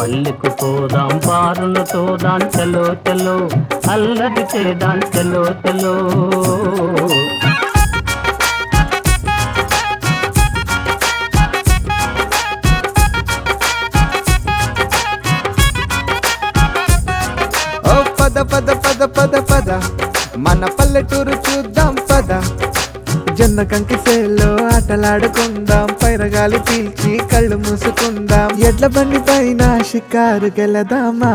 పల్లెకు పోదాం బారులతో దాన్ చలో చలో అల్లరి చేదాన్ చలో చలో ఓ పద పద పద పద పద మన పల్లెటూరు చూద్దాం పద జొన్న కంకి సేల్లో ఆటలాడుకుందాం పైరగాలి పీల్చి కళ్ళు మూసుకుందాం ఎడ్ల బండి పైన షికారుకెళదామా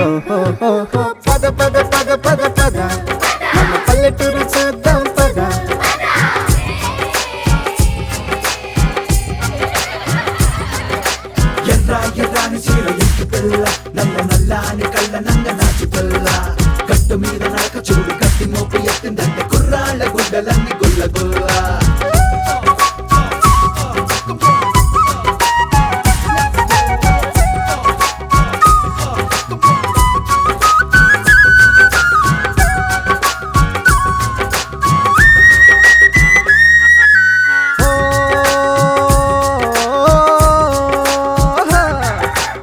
ఓహో పద పద పద పద పద మన పల్లెటూరు చూద్దాం పద ఎర్రా ఎర్రాని చీర ఎక్కి పిల్ల నల్ల నల్లాని కళ్ళ నంగ నాచి పిల్ల కట్టు మీద నడక చూడు కత్తి మోపు ఎత్తిందంటే కుర్రాళ్ళ గుడ్డలన్నీ గుల్ల గుల్ల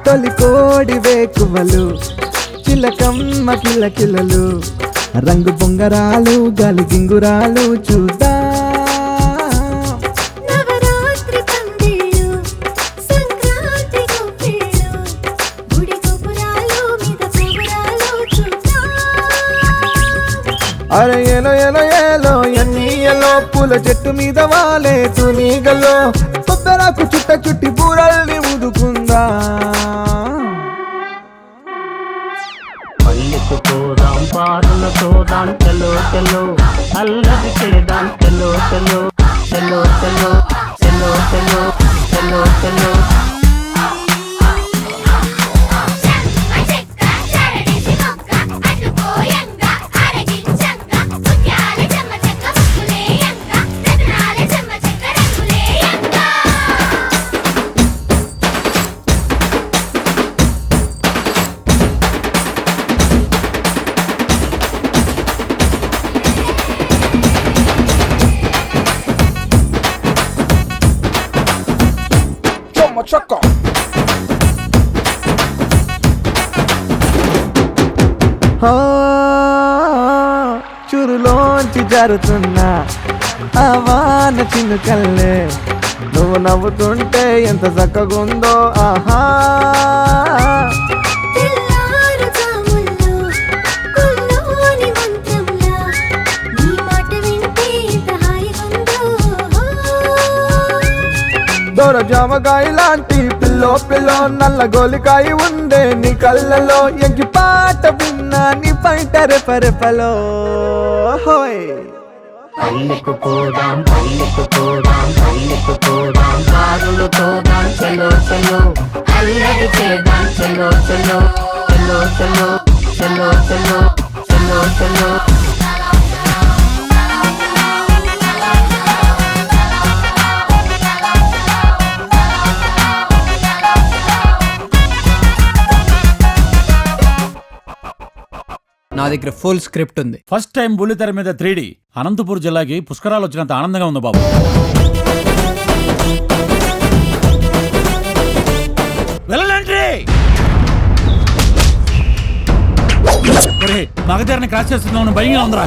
తొలి కోడి వేకువలు చిలకమ్మ కిలకిలలు రంగు బొంగరాలు గాలి గింగురాలు చూద్దాం నవరాత్రి పందిళ్ళు సంక్రాంతి గొప్పిళ్ళు గుడి గోపురాలు మీద పువ్వురాలు చూద్దాం అరే ఏలో ఏలో ఏలో ఎన్ని ఎలో పూల చెట్టు మీద వాలే తునీగలో కొబ్బరాకు చుట్ట చుట్టి బూరల్ని ఊదుకుందా పల్లెకు పోదాం బారులతో దాన్ చలో చలో అల్లరి చేదాన్ చలో చలో చలో చలో చలో చలో చలో చలో చెక్క చరడిసి మొక్క అడ్డుకోయంగా అరగించంగా ముత్యాల చెమ్మ చెక్క ముక్కులేయంగా రత్నాల చెమ్మ చెక్క రంగులేయంగా చొక్క చురులోంచి జరుగుతున్నా ఆ వాన చినుకల్లే నువ్వు నవ్వుతుంటే ఎంత చక్కగుందో ఆహా తెల్లారు జాముల్లో కుల్లోని మంత్రంలా నీ మాట వింటే ఎంత హాయిగుందో దొర జామకాయ లాంటి పిల్లో పిల్లో నల్ల గోలికాయ ఉందే నీ కళ్ళలో ఎంకి పాట విన్నా నీ పైట రెపరెపలో హోయ్ పల్లెకు పోదాం పల్లెకు పోదాం పల్లెకు పోదాం బారులతో దాన్ చలో చలో అల్లరి చేదాన్ చలో చలో చలో చలో చలో చలో చలో చలో నా దగ్గర ఫుల్ స్క్రిప్ట్ ఉంది. ఫస్ట్ టైం బుల్లితెర మీద 3D అనంతపూర్ జిల్లాకి పుష్కరాలు వచ్చినంత ఆనందంగా ఉంది బాబు. వెళ్ళండి. మగధరని క్రాస్ చేస్తున్నావు భయంగా ఉందిరా.